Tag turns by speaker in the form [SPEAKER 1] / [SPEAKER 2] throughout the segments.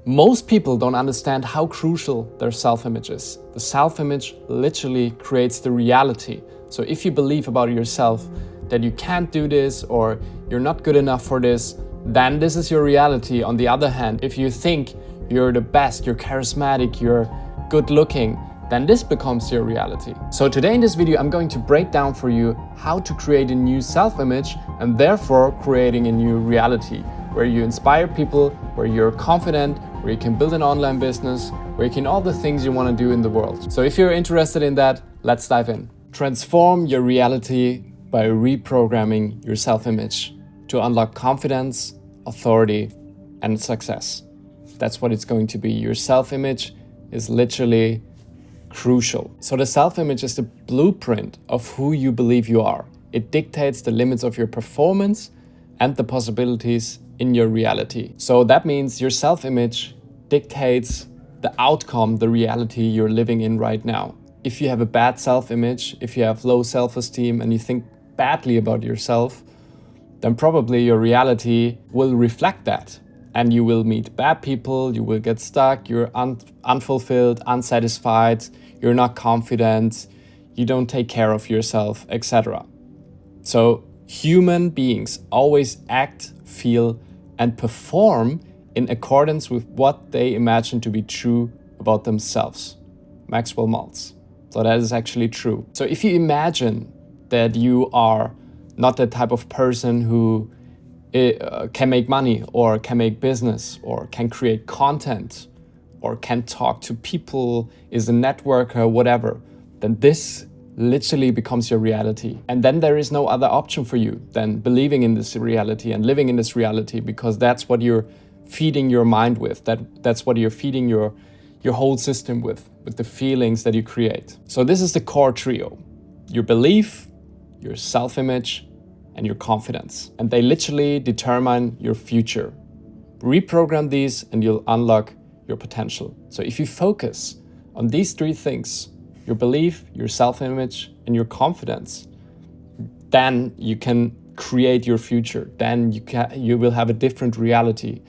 [SPEAKER 1] Most people don't understand how crucial their self-image is. The self-image literally creates the reality. So if you believe about yourself that you can't do this or you're not good enough for this, then this is your reality. On the other hand, if you think you're the best, you're charismatic, you're good looking, then this becomes your reality. So today in this video, I'm going to break down for you how to create a new self-image and therefore creating a new reality where you inspire people, where you're confident, where you can build an online business, where you can all the things you want to do in the world. So if you're interested in that, let's dive in. Transform your reality by reprogramming your self-image to unlock confidence, authority, and success. That's what it's going to be. Your self-image is literally crucial. So the self-image is the blueprint of who you believe you are. It dictates the limits of your performance and the possibilities in your reality. So that means your self-image dictates the outcome, the reality you're living in right now. If you have a bad self-image, if you have low self-esteem and you think badly about yourself, then probably your reality will reflect that. And you will meet bad people, you will get stuck, you're unfulfilled, unsatisfied, you're not confident, you don't take care of yourself, etc. So human beings always act, feel, and perform in accordance with what they imagine to be true about themselves. Maxwell Maltz. So that is actually true. So if you imagine that you are not the type of person who can make money or can make business or can create content or can talk to people, is a networker, whatever, then this literally becomes your reality. And then there is no other option for you than believing in this reality and living in this reality, because that's what you're feeding your mind with. That's what you're feeding your whole system with the feelings that you create. So this is the core trio: your belief, your self-image, and your confidence. And they literally determine your future. Reprogram these and you'll unlock your potential. So if you focus on these three things, your belief, your self-image, and your confidence, then you can create your future. Then you will have a different reality.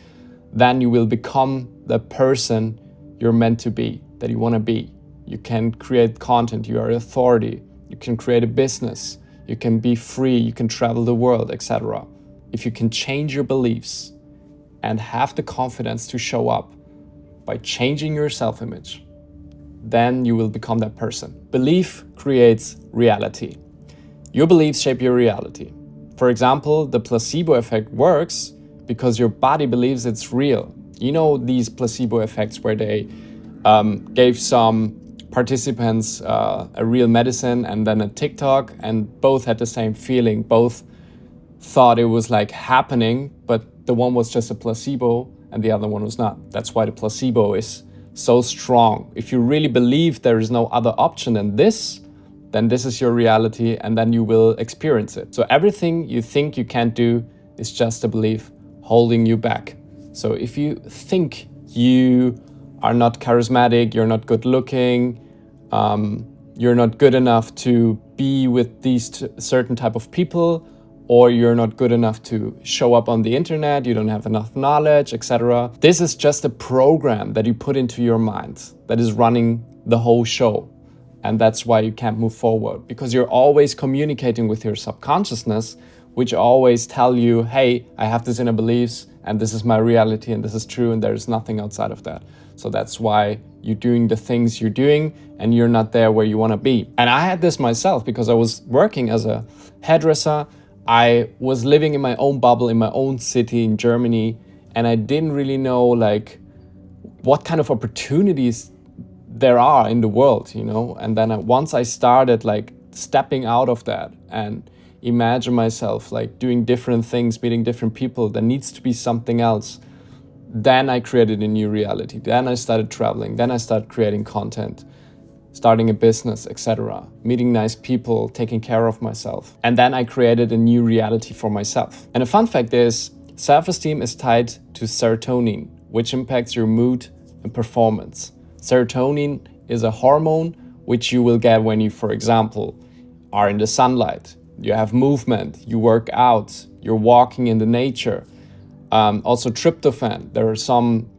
[SPEAKER 1] Then you will become the person you're meant to be, that you want to be. You can create content, you are authority, you can create a business, you can be free, you can travel the world, etc. If you can change your beliefs and have the confidence to show up by changing your self-image, then you will become that person. Belief creates reality. Your beliefs shape your reality. For example, the placebo effect works because your body believes it's real. You know these placebo effects where they gave some participants a real medicine and then a TikTok, and both had the same feeling. Both thought it was like happening, but the one was just a placebo and the other one was not. That's why the placebo is so strong. If you really believe there is no other option than this, then this is your reality and then you will experience it. So everything you think you can't do is just a belief holding you back. So if you think you are not charismatic, you're not good looking, you're not good enough to be with these certain type of people, or you're not good enough to show up on the internet, you don't have enough knowledge, etc. This is just a program that you put into your mind that is running the whole show. And that's why you can't move forward, because you're always communicating with your subconsciousness, which always tell you, hey, I have this inner beliefs and this is my reality and this is true and there's nothing outside of that. So that's why you're doing the things you're doing and you're not there where you want to be. And I had this myself because I was working as a hairdresser. I was living in my own bubble, in my own city in Germany, and I didn't really know like what kind of opportunities there are in the world, you know. And then once I started like stepping out of that and imagine myself like doing different things, meeting different people, there needs to be something else. Then I created a new reality. Then I started traveling. Then I started creating content, starting a business, etc., meeting nice people, taking care of myself. And then I created a new reality for myself. And a fun fact is, self-esteem is tied to serotonin, which impacts your mood and performance. Serotonin is a hormone which you will get when you, for example, are in the sunlight, you have movement, you work out, you're walking in the nature. Also tryptophan, there are some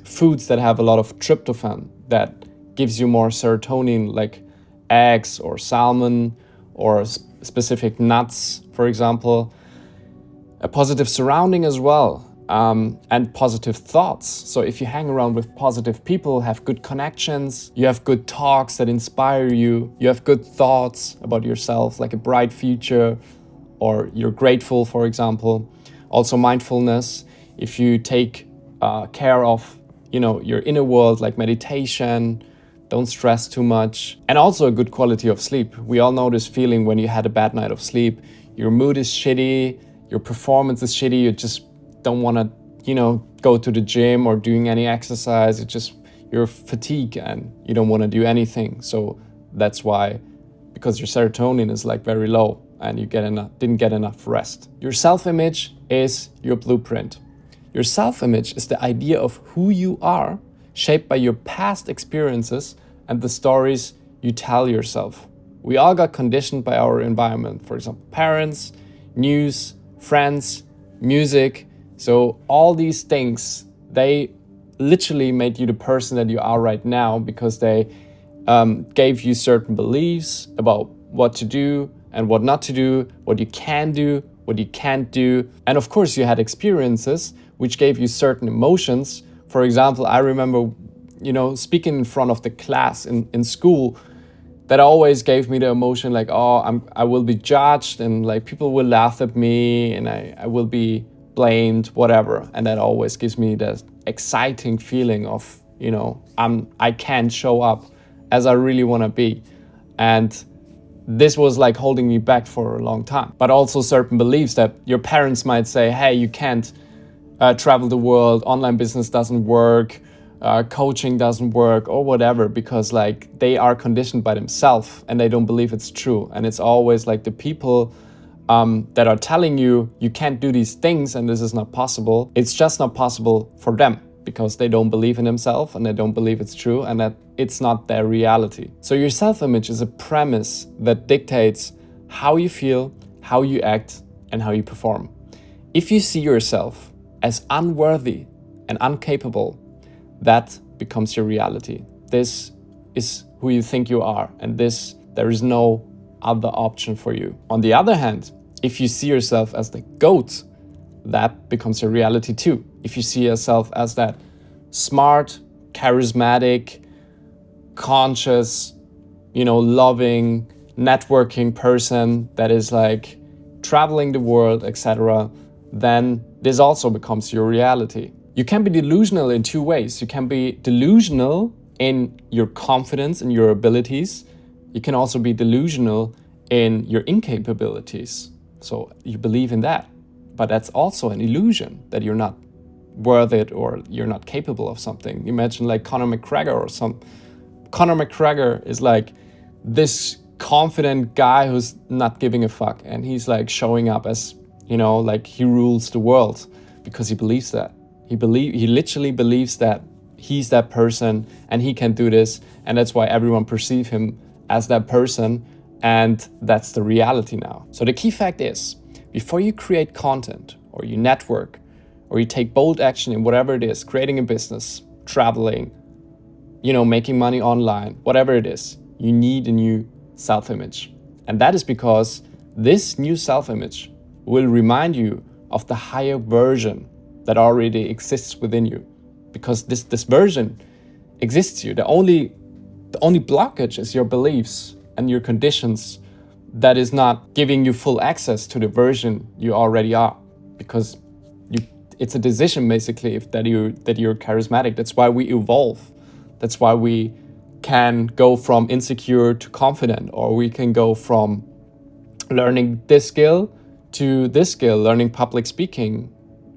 [SPEAKER 1] foods that have a lot of tryptophan that gives you more serotonin, like eggs or salmon or specific nuts, for example. A positive surrounding as well, and positive thoughts. So if you hang around with positive people, have good connections, you have good talks that inspire you, you have good thoughts about yourself, like a bright future, or you're grateful, for example. Also mindfulness, if you take care of your inner world, like meditation, don't stress too much, and also a good quality of sleep. We all know this feeling when you had a bad night of sleep, your mood is shitty, your performance is shitty, you just don't want to go to the gym or doing any exercise. You're fatigued and you don't want to do anything. So that's why, because your serotonin is like very low and you didn't get enough rest. Your self-image is your blueprint. Your self-image is the idea of who you are, shaped by your past experiences and the stories you tell yourself. We all got conditioned by our environment, for example, parents, news, friends, music. So all these things, they literally made you the person that you are right now, because they gave you certain beliefs about what to do and what not to do, what you can do, what you can't do. And of course you had experiences which gave you certain emotions. For example, I remember speaking in front of the class in school. That always gave me the emotion like, oh, I will be judged, and like people will laugh at me, and I will be blamed, whatever. And that always gives me that exciting feeling of, I can't show up as I really want to be. And this was like holding me back for a long time. But also certain beliefs that your parents might say, hey, you can't travel the world, online business doesn't work, coaching doesn't work, or whatever, because like they are conditioned by themselves and they don't believe it's true. And it's always like the people that are telling you can't do these things and this is not possible. It's just not possible for them because they don't believe in themselves and they don't believe it's true and that it's not their reality. So your self-image is a premise that dictates how you feel, how you act, and how you perform. If you see yourself as unworthy and incapable, that becomes your reality. This is who you think you are, and there is no other option for you. On the other hand, if you see yourself as the GOAT, that becomes your reality too. If you see yourself as that smart, charismatic, conscious, loving, networking person that is like traveling the world, etc., then this also becomes your reality. You can be delusional in two ways. You can be delusional in your confidence and your abilities. You can also be delusional in your incapabilities. So you believe in that. But that's also an illusion that you're not worth it or you're not capable of something. Imagine like Conor McGregor or Conor McGregor is like this confident guy who's not giving a fuck. And he's like showing up as, like he rules the world because he believes that. He literally believes that he's that person and he can do this. And that's why everyone perceives him as that person. And that's the reality now. So the key fact is, before you create content or you network or you take bold action in whatever it is, creating a business, traveling, making money online, whatever it is, you need a new self-image. And that is because this new self-image will remind you of the higher version that already exists within you. Because this version exists you. The only blockage is your beliefs and your conditions that is not giving you full access to the version you already are. Because it's a decision basically that you're charismatic. That's why we evolve. That's why we can go from insecure to confident, or we can go from learning this skill to this skill, learning public speaking,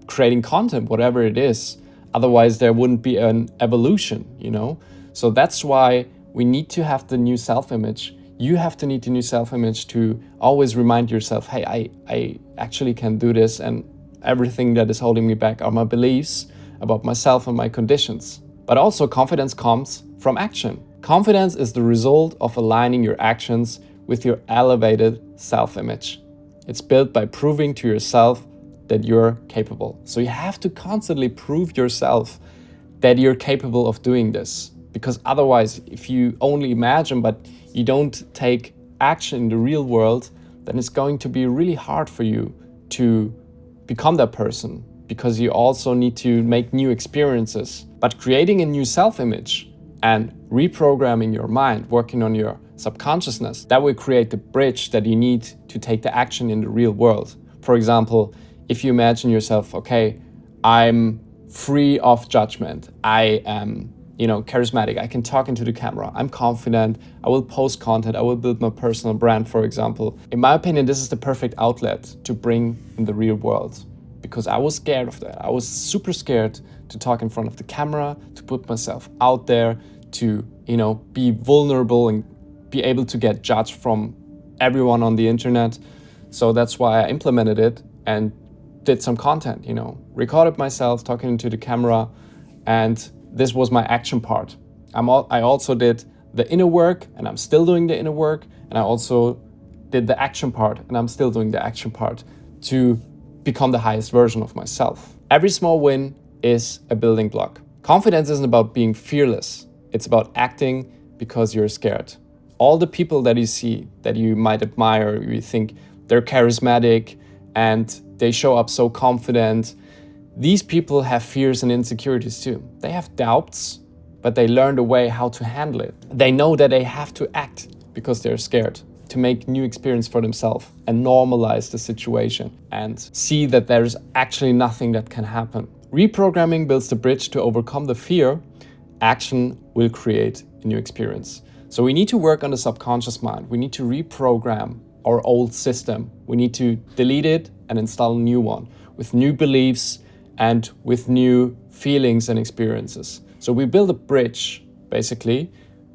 [SPEAKER 1] creating content, whatever it is. Otherwise there wouldn't be an evolution, So that's why we need to have the new self-image. You have to need the new self-image to always remind yourself, hey, I actually can do this, and everything that is holding me back are my beliefs about myself and my conditions. But also confidence comes from action. Confidence is the result of aligning your actions with your elevated self-image. It's built by proving to yourself that you're capable. So you have to constantly prove yourself that you're capable of doing this. Because otherwise, if you only imagine but you don't take action in the real world, then it's going to be really hard for you to become that person, because you also need to make new experiences. But creating a new self-image and reprogramming your mind, working on your subconsciousness, that will create the bridge that you need to take the action in the real world. For example, if you imagine yourself, okay, I'm free of judgment, I am charismatic, I can talk into the camera, I'm confident, I will post content, I will build my personal brand, for example. In my opinion, this is the perfect outlet to bring in the real world, because I was scared of that. I was super scared to talk in front of the camera, to put myself out there, to be vulnerable and be able to get judged from everyone on the internet. So that's why I implemented it and did some content, recorded myself talking into the camera, and this was my action part. I also did the inner work, and I'm still doing the inner work, and I also did the action part, and I'm still doing the action part to become the highest version of myself. Every small win is a building block. Confidence isn't about being fearless. It's about acting because you're scared. All the people that you see, that you might admire, you think they're charismatic and they show up so confident, these people have fears and insecurities too. They have doubts, but they learned a way how to handle it. They know that they have to act because they're scared, to make new experience for themselves and normalize the situation and see that there's actually nothing that can happen. Reprogramming builds the bridge to overcome the fear. Action will create a new experience. So we need to work on the subconscious mind. We need to reprogram our old system. We need to delete it and install a new one with new beliefs and with new feelings and experiences. So we build a bridge, basically,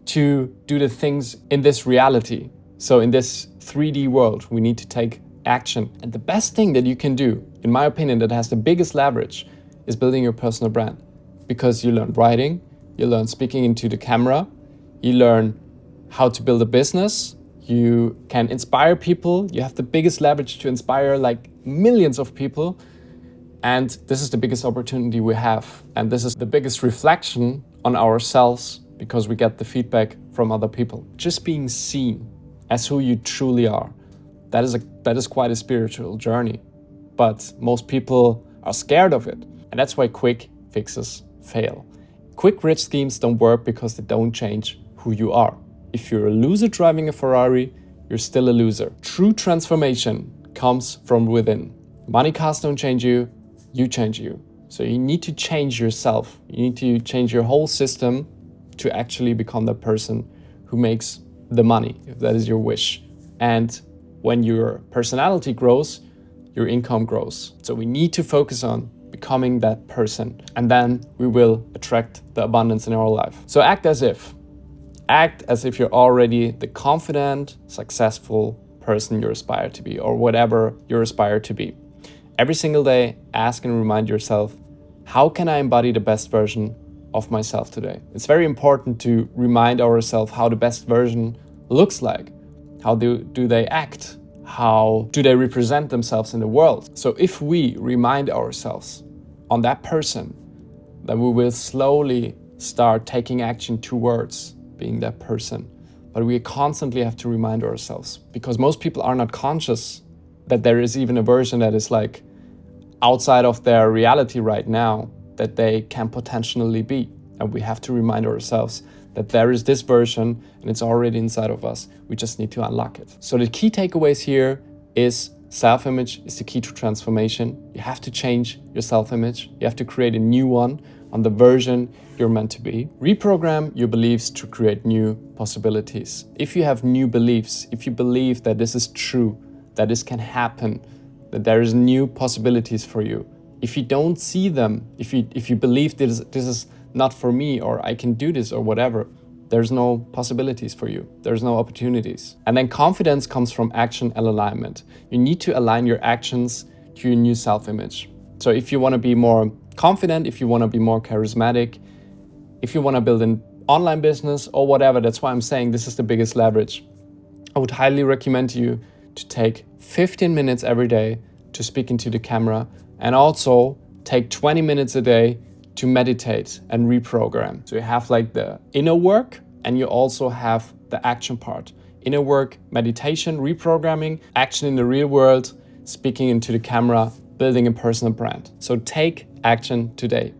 [SPEAKER 1] to do the things in this reality. So in this 3D world, we need to take action. And the best thing that you can do, in my opinion, that has the biggest leverage, is building your personal brand. Because you learn writing, you learn speaking into the camera, you learn how to build a business, you can inspire people, you have the biggest leverage to inspire like millions of people. And this is the biggest opportunity we have. And this is the biggest reflection on ourselves, because we get the feedback from other people. Just being seen as who you truly are, that is quite a spiritual journey. But most people are scared of it. And that's why quick fixes fail. Quick rich schemes don't work because they don't change who you are. If you're a loser driving a Ferrari, you're still a loser. True transformation comes from within. Money cars don't change you, you change you. So you need to change yourself. You need to change your whole system to actually become the person who makes the money, if that is your wish. And when your personality grows, your income grows. So we need to focus on becoming that person, and then we will attract the abundance in our life. So act as if you're already the confident, successful person you aspire to be, or whatever you aspire to be. Every single day, ask and remind yourself, how can I embody the best version of myself today? It's very important to remind ourselves how the best version looks like. How do they act? How do they represent themselves in the world? So if we remind ourselves on that person, then we will slowly start taking action towards being that person. But we constantly have to remind ourselves, because most people are not conscious that there is even a version that is like outside of their reality right now that they can potentially be. And we have to remind ourselves that there is this version and it's already inside of us. We just need to unlock it. So the key takeaways here is self-image is the key to transformation. You have to change your self-image. You have to create a new one on the version you're meant to be. Reprogram your beliefs to create new possibilities. If you have new beliefs, if you believe that this is true, that this can happen, that there is new possibilities for you. If you don't see them, if you believe this is not for me, or I can do this or whatever, there's no possibilities for you. There's no opportunities. And then confidence comes from action and alignment. You need to align your actions to your new self-image. So if you want to be more confident, if you want to be more charismatic, if you want to build an online business or whatever, that's why I'm saying this is the biggest leverage. I would highly recommend you to take 15 minutes every day to speak into the camera, and also take 20 minutes a day to meditate and reprogram. So you have like the inner work and you also have the action part. Inner work, meditation, reprogramming, action in the real world, speaking into the camera, building a personal brand. So take action today.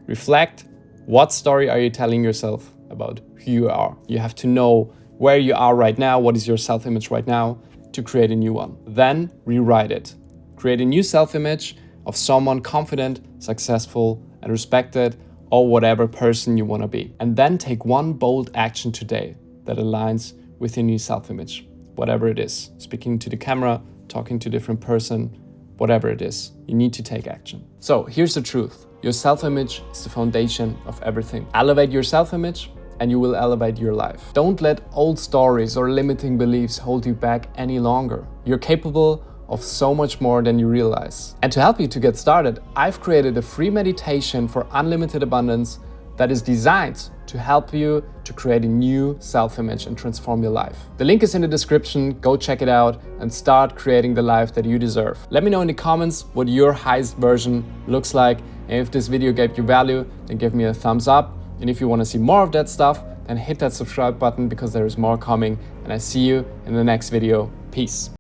[SPEAKER 1] Reflect, what story are you telling yourself about who you are? You have to know where you are right now, what is your self-image right now, to create a new one. Then rewrite it. Create a new self-image of someone confident, successful, and respected, or whatever person you want to be. And then take one bold action today that aligns with your new self-image, whatever it is. Speaking to the camera, talking to a different person, whatever it is, you need to take action. So here's the truth. Your self-image is the foundation of everything. Elevate your self-image and you will elevate your life. Don't let old stories or limiting beliefs hold you back any longer. You're capable of so much more than you realize. And to help you to get started, I've created a free meditation for unlimited abundance that is designed to help you to create a new self-image and transform your life. The link is in the description. Go check it out and start creating the life that you deserve. Let me know in the comments what your highest version looks like. And if this video gave you value, then give me a thumbs up. And if you want to see more of that stuff, then hit that subscribe button because there is more coming. And I see you in the next video. Peace.